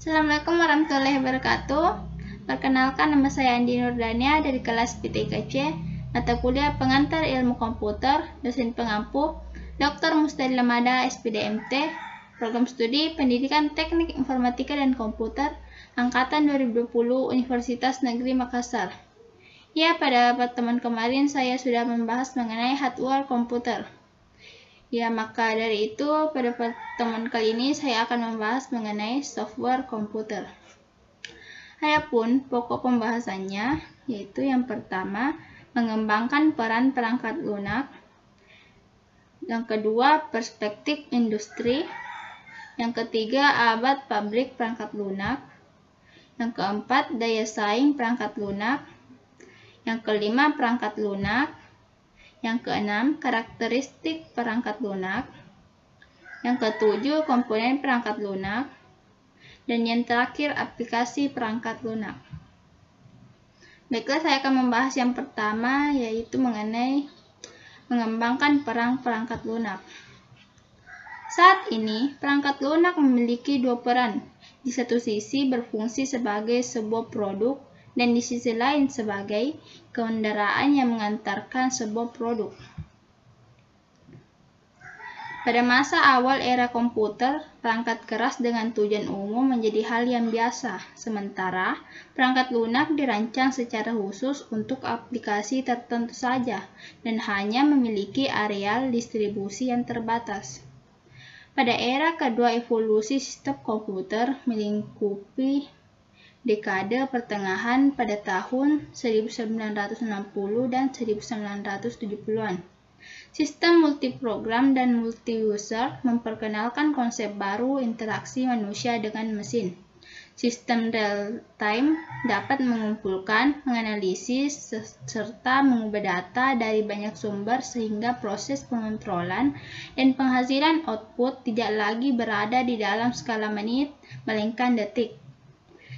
Assalamualaikum warahmatullahi wabarakatuh. Perkenalkan, nama saya Andi Nurdania dari kelas PTKC, mata kuliah pengantar ilmu komputer, dosen pengampu, Dr. Mustadil Mada, SPDMT, program studi pendidikan teknik informatika dan komputer, angkatan 2020 Universitas Negeri Makassar. Ya, pada pertemuan kemarin saya sudah membahas mengenai hardware komputer. Ya, maka dari itu pada pertemuan kali ini saya akan membahas mengenai software komputer. Adapun pokok pembahasannya yaitu yang pertama, mengembangkan peran perangkat lunak. Yang kedua, perspektif industri. Yang ketiga, abad pabrik perangkat lunak. Yang keempat, daya saing perangkat lunak. Yang kelima, perangkat lunak. Yang keenam, karakteristik perangkat lunak. Yang ketujuh, komponen perangkat lunak. Dan yang terakhir, aplikasi perangkat lunak. Baiklah, saya akan membahas yang pertama, yaitu mengenai mengembangkan perangkat lunak. Saat ini, perangkat lunak memiliki dua peran. Di satu sisi berfungsi sebagai sebuah produk, dan di sisi lain sebagai kendaraan yang mengantarkan sebuah produk. Pada masa awal era komputer, perangkat keras dengan tujuan umum menjadi hal yang biasa, sementara perangkat lunak dirancang secara khusus untuk aplikasi tertentu saja dan hanya memiliki areal distribusi yang terbatas. Pada era kedua, evolusi sistem komputer melingkupi dekade pertengahan pada tahun 1960 dan 1970-an. Sistem multiprogram dan multi-user memperkenalkan konsep baru interaksi manusia dengan mesin. Sistem real-time dapat mengumpulkan, menganalisis, serta mengubah data dari banyak sumber sehingga proses pengontrolan dan penghasilan output tidak lagi berada di dalam skala menit, melainkan detik.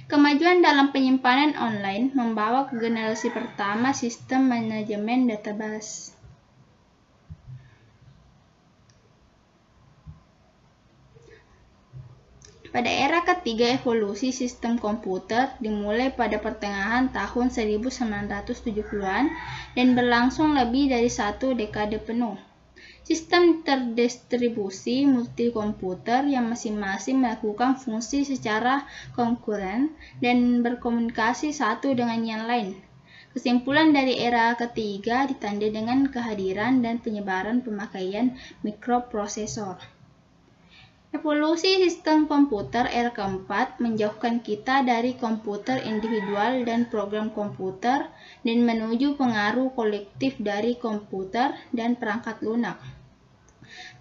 Kemajuan dalam penyimpanan online membawa ke generasi pertama sistem manajemen database. Pada era ketiga, evolusi sistem komputer dimulai pada pertengahan tahun 1970-an dan berlangsung lebih dari satu dekade penuh. Sistem terdistribusi multikomputer yang masing-masing melakukan fungsi secara konkuren dan berkomunikasi satu dengan yang lain. Kesimpulan dari era ketiga ditandai dengan kehadiran dan penyebaran pemakaian mikroprosesor. Evolusi sistem komputer era keempat menjauhkan kita dari komputer individual dan program komputer dan menuju pengaruh kolektif dari komputer dan perangkat lunak.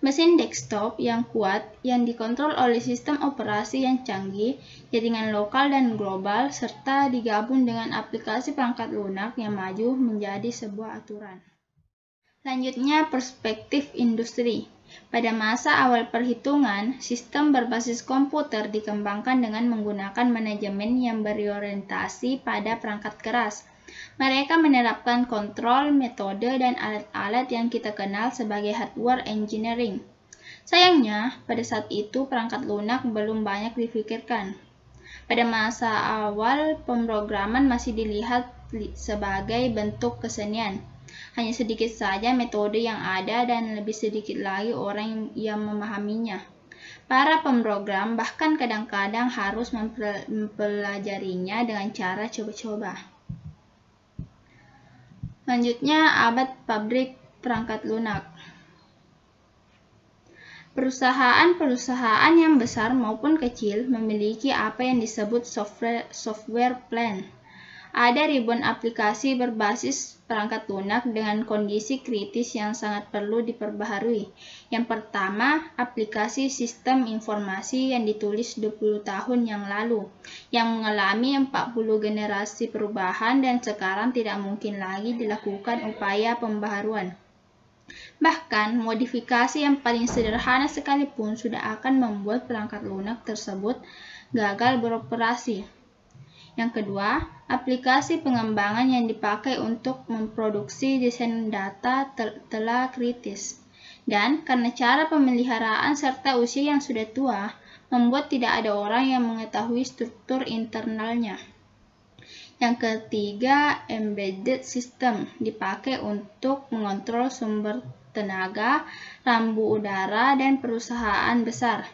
Mesin desktop yang kuat yang dikontrol oleh sistem operasi yang canggih, jaringan lokal dan global, serta digabung dengan aplikasi perangkat lunak yang maju menjadi sebuah aturan. Selanjutnya, perspektif industri. Pada masa awal perhitungan, sistem berbasis komputer dikembangkan dengan menggunakan manajemen yang berorientasi pada perangkat keras. Mereka menerapkan kontrol, metode, dan alat-alat yang kita kenal sebagai hardware engineering. Sayangnya, pada saat itu perangkat lunak belum banyak difikirkan. Pada masa awal, pemrograman masih dilihat sebagai bentuk kesenian. Hanya sedikit saja metode yang ada dan lebih sedikit lagi orang yang memahaminya. Para pemrogram bahkan kadang-kadang harus mempelajarinya dengan cara coba-coba. Selanjutnya, abad pabrik perangkat lunak. Perusahaan-perusahaan yang besar maupun kecil memiliki apa yang disebut software plant. Ada ribuan aplikasi berbasis perangkat lunak dengan kondisi kritis yang sangat perlu diperbaharui. Yang pertama, aplikasi sistem informasi yang ditulis 20 tahun yang lalu, yang mengalami 40 generasi perubahan dan sekarang tidak mungkin lagi dilakukan upaya pembaharuan. Bahkan, modifikasi yang paling sederhana sekalipun sudah akan membuat perangkat lunak tersebut gagal beroperasi. Yang kedua, aplikasi pengembangan yang dipakai untuk memproduksi desain data telah kritis. Dan karena cara pemeliharaan serta usia yang sudah tua, membuat tidak ada orang yang mengetahui struktur internalnya. Yang ketiga, embedded system dipakai untuk mengontrol sumber tenaga, rambu udara, dan perusahaan besar.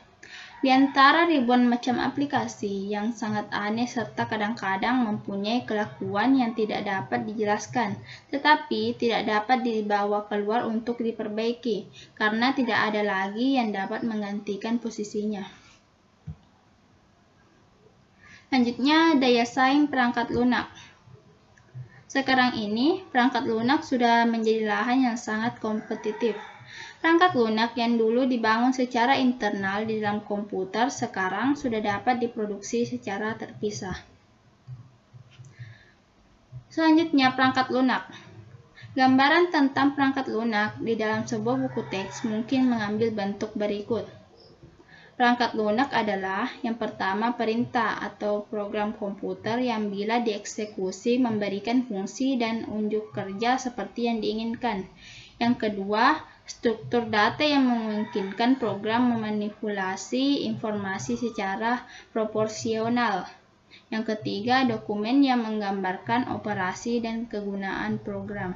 Di antara ribuan macam aplikasi yang sangat aneh serta kadang-kadang mempunyai kelakuan yang tidak dapat dijelaskan, tetapi tidak dapat dibawa keluar untuk diperbaiki, karena tidak ada lagi yang dapat menggantikan posisinya. Selanjutnya, daya saing perangkat lunak. Sekarang ini, perangkat lunak sudah menjadi lahan yang sangat kompetitif. Perangkat lunak yang dulu dibangun secara internal di dalam komputer sekarang sudah dapat diproduksi secara terpisah. Selanjutnya, perangkat lunak. Gambaran tentang perangkat lunak di dalam sebuah buku teks mungkin mengambil bentuk berikut. Perangkat lunak adalah yang pertama perintah atau program komputer yang bila dieksekusi memberikan fungsi dan unjuk kerja seperti yang diinginkan. Yang kedua, struktur data yang memungkinkan program memanipulasi informasi secara proporsional. Yang ketiga, dokumen yang menggambarkan operasi dan kegunaan program.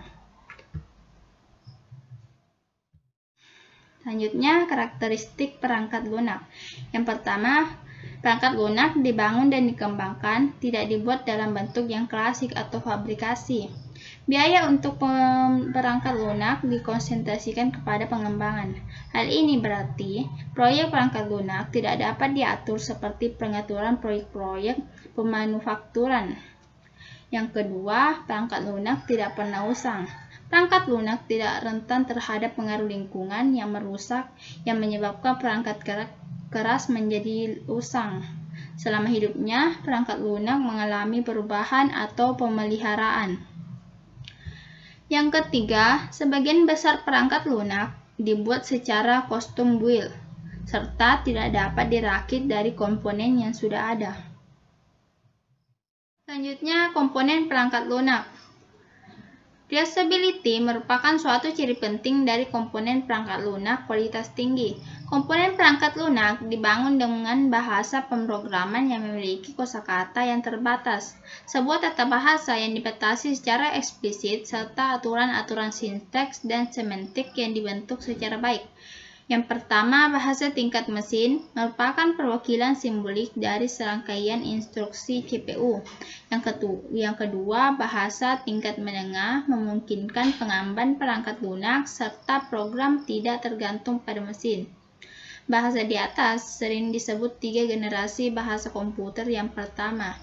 Selanjutnya, karakteristik perangkat lunak. Yang pertama, perangkat lunak dibangun dan dikembangkan tidak dibuat dalam bentuk yang klasik atau fabrikasi. Biaya untuk perangkat lunak dikonsentrasikan kepada pengembangan. Hal ini berarti proyek perangkat lunak tidak dapat diatur seperti pengaturan proyek-proyek pemanufakturan. Yang kedua, perangkat lunak tidak pernah usang. Perangkat lunak tidak rentan terhadap pengaruh lingkungan yang merusak yang menyebabkan perangkat keras menjadi usang. Selama hidupnya, perangkat lunak mengalami perubahan atau pemeliharaan. Yang ketiga, sebagian besar perangkat lunak dibuat secara custom build, serta tidak dapat dirakit dari komponen yang sudah ada. Selanjutnya, komponen perangkat lunak. Reusability merupakan suatu ciri penting dari komponen perangkat lunak kualitas tinggi. Komponen perangkat lunak dibangun dengan bahasa pemrograman yang memiliki kosakata yang terbatas, sebuah tata bahasa yang dibatasi secara eksplisit, serta aturan-aturan sintaks dan semantik yang dibentuk secara baik. Yang pertama, bahasa tingkat mesin merupakan perwakilan simbolik dari serangkaian instruksi CPU. Yang kedua, bahasa tingkat menengah memungkinkan pengemban perangkat lunak serta program tidak tergantung pada mesin. Bahasa di atas sering disebut 3 generasi bahasa komputer yang pertama.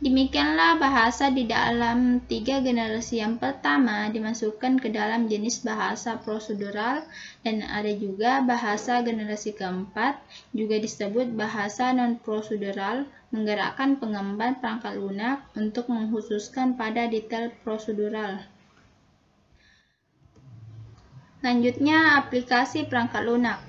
Demikianlah bahasa di dalam 3 generasi yang pertama dimasukkan ke dalam jenis bahasa prosedural, dan ada juga bahasa generasi keempat, juga disebut bahasa non-prosedural, menggerakkan pengemban perangkat lunak untuk mengkhususkan pada detail prosedural. Selanjutnya, aplikasi perangkat lunak.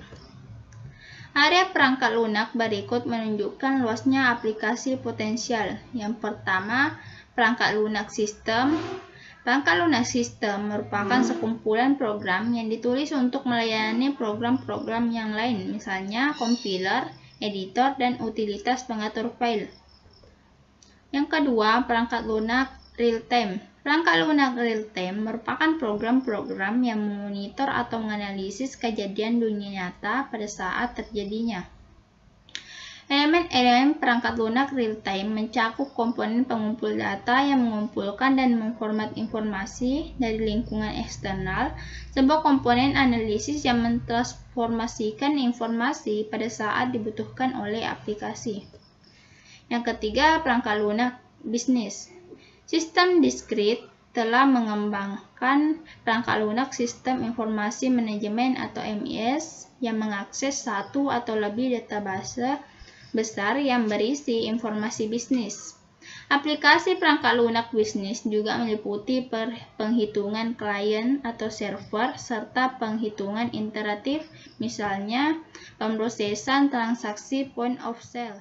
Area perangkat lunak berikut menunjukkan luasnya aplikasi potensial. Yang pertama, perangkat lunak sistem. Perangkat lunak sistem merupakan sekumpulan program yang ditulis untuk melayani program-program yang lain, misalnya kompiler, editor, dan utilitas pengatur file. Yang kedua, perangkat lunak real-time. Perangkat lunak real-time merupakan program-program yang memonitor atau menganalisis kejadian dunia nyata pada saat terjadinya. Elemen-elemen perangkat lunak real-time mencakup komponen pengumpul data yang mengumpulkan dan memformat informasi dari lingkungan eksternal, sebuah komponen analisis yang mentransformasikan informasi pada saat dibutuhkan oleh aplikasi. Yang ketiga, perangkat lunak bisnis. Sistem diskrit telah mengembangkan perangkat lunak sistem informasi manajemen atau MIS yang mengakses satu atau lebih database besar yang berisi informasi bisnis. Aplikasi perangkat lunak bisnis juga meliputi penghitungan klien atau server serta penghitungan interaktif, misalnya pemrosesan transaksi point of sale.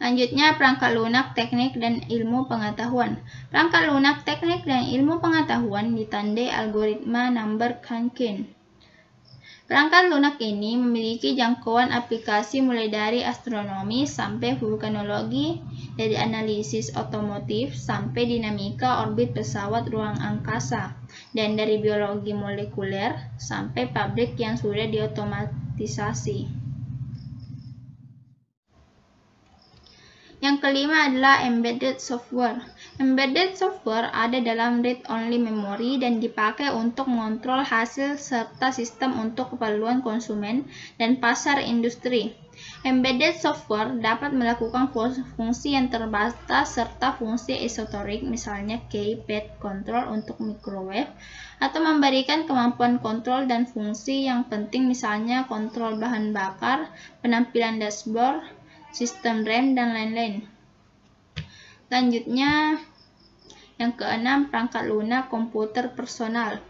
Selanjutnya, perangkat lunak teknik dan ilmu pengetahuan. Perangkat lunak teknik dan ilmu pengetahuan ditandai algoritma number crunching. Perangkat lunak ini memiliki jangkauan aplikasi mulai dari astronomi sampai vulkanologi, dari analisis otomotif sampai dinamika orbit pesawat ruang angkasa, dan dari biologi molekuler sampai pabrik yang sudah diotomatisasi. Yang kelima adalah embedded software. Embedded software ada dalam read-only memory dan dipakai untuk mengontrol hasil serta sistem untuk keperluan konsumen dan pasar industri. Embedded software dapat melakukan fungsi yang terbatas serta fungsi esoterik, misalnya keypad control untuk microwave, atau memberikan kemampuan kontrol dan fungsi yang penting, misalnya kontrol bahan bakar, penampilan dashboard, sistem rem, dan lain-lain. Selanjutnya, yang keenam, perangkat lunak komputer personal.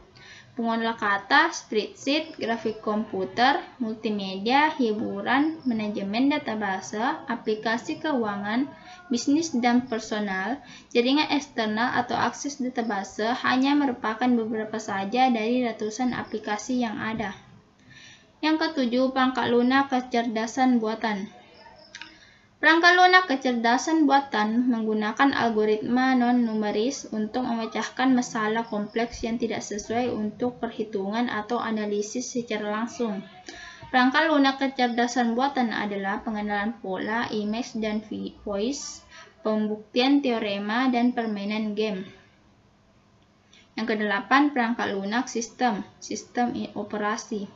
Pengolah kata, spreadsheet, grafik komputer, multimedia, hiburan, manajemen database, aplikasi keuangan, bisnis dan personal, jaringan eksternal atau akses database hanya merupakan beberapa saja dari ratusan aplikasi yang ada. Yang ketujuh, perangkat lunak kecerdasan buatan. Perangkat lunak kecerdasan buatan menggunakan algoritma non-numeris untuk memecahkan masalah kompleks yang tidak sesuai untuk perhitungan atau analisis secara langsung. Perangkat lunak kecerdasan buatan adalah pengenalan pola, image, dan voice, pembuktian teorema, dan permainan game. Yang kedelapan, perangkat lunak sistem operasi.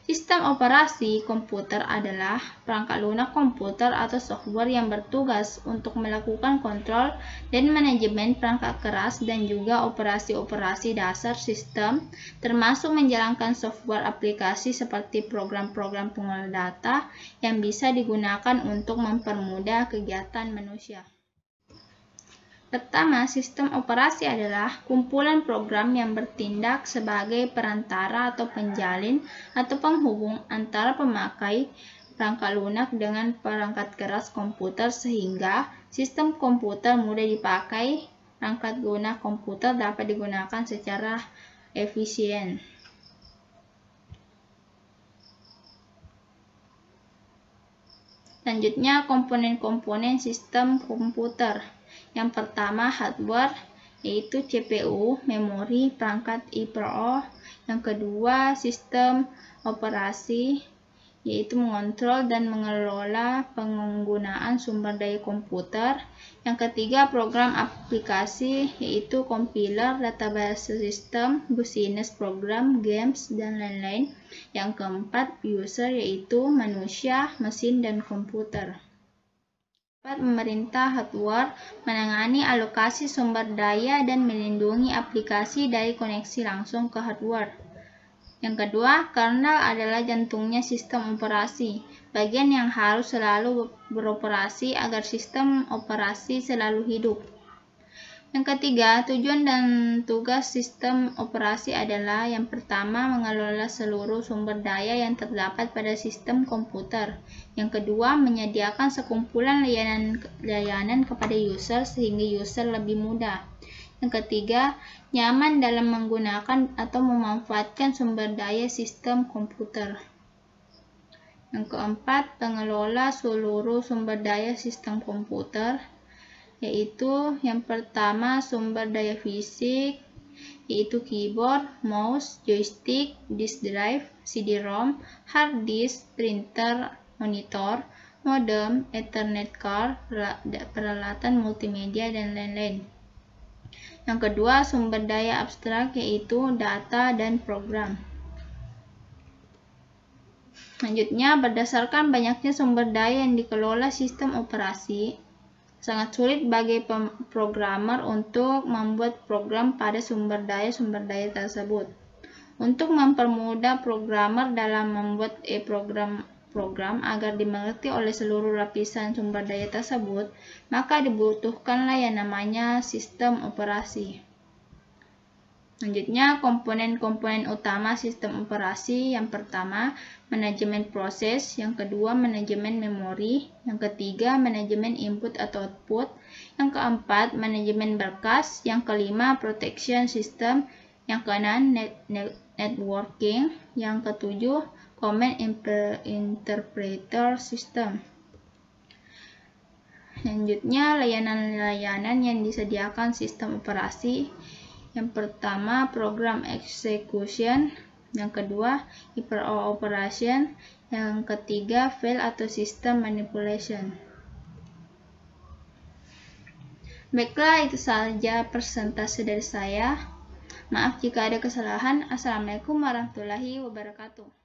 Sistem operasi komputer adalah perangkat lunak komputer atau software yang bertugas untuk melakukan kontrol dan manajemen perangkat keras dan juga operasi-operasi dasar sistem, termasuk menjalankan software aplikasi seperti program-program pengolah data yang bisa digunakan untuk mempermudah kegiatan manusia. Pertama, sistem operasi adalah kumpulan program yang bertindak sebagai perantara atau penjalin atau penghubung antara pemakai perangkat lunak dengan perangkat keras komputer sehingga sistem komputer mudah dipakai. Perangkat lunak komputer dapat digunakan secara efisien. Selanjutnya, komponen-komponen sistem komputer. Yang pertama, hardware, yaitu CPU, memori, perangkat IPRO. Yang kedua, sistem operasi, yaitu mengontrol dan mengelola penggunaan sumber daya komputer. Yang ketiga, program aplikasi, yaitu compiler, database system, business program, games, dan lain-lain. Yang keempat, user, yaitu manusia, mesin, dan komputer. Pemerintah hardware menangani alokasi sumber daya dan melindungi aplikasi dari koneksi langsung ke hardware. Yang kedua, kernel adalah jantungnya sistem operasi, bagian yang harus selalu beroperasi agar sistem operasi selalu hidup. Yang ketiga, tujuan dan tugas sistem operasi adalah yang pertama, mengelola seluruh sumber daya yang terdapat pada sistem komputer. Yang kedua, menyediakan sekumpulan layanan kepada user sehingga user lebih mudah. Yang ketiga, nyaman dalam menggunakan atau memanfaatkan sumber daya sistem komputer. Yang keempat, pengelola seluruh sumber daya sistem komputer, yaitu yang pertama sumber daya fisik, yaitu keyboard, mouse, joystick, disk drive, CD-ROM, hard disk, printer, monitor, modem, Ethernet card, peralatan multimedia, dan lain-lain. Yang kedua, sumber daya abstrak, yaitu data dan program. Selanjutnya, berdasarkan banyaknya sumber daya yang dikelola sistem operasi, sangat sulit bagi programmer untuk membuat program pada sumber daya tersebut. Untuk mempermudah programmer dalam membuat program agar dimengerti oleh seluruh lapisan sumber daya tersebut, maka dibutuhkanlah yang namanya sistem operasi. Selanjutnya, komponen-komponen utama sistem operasi. Yang pertama, manajemen proses. Yang kedua, manajemen memori. Yang ketiga, manajemen input atau output. Yang keempat, manajemen berkas. Yang kelima, protection system. Yang keenam, networking. Yang ketujuh, Command Interpreter System. Selanjutnya, layanan-layanan yang disediakan sistem operasi. Yang pertama, program execution. Yang kedua, hyperoperation. Yang ketiga, file atau system manipulation. Baiklah, itu saja persentase dari saya. Maaf jika ada kesalahan. Assalamualaikum warahmatullahi wabarakatuh.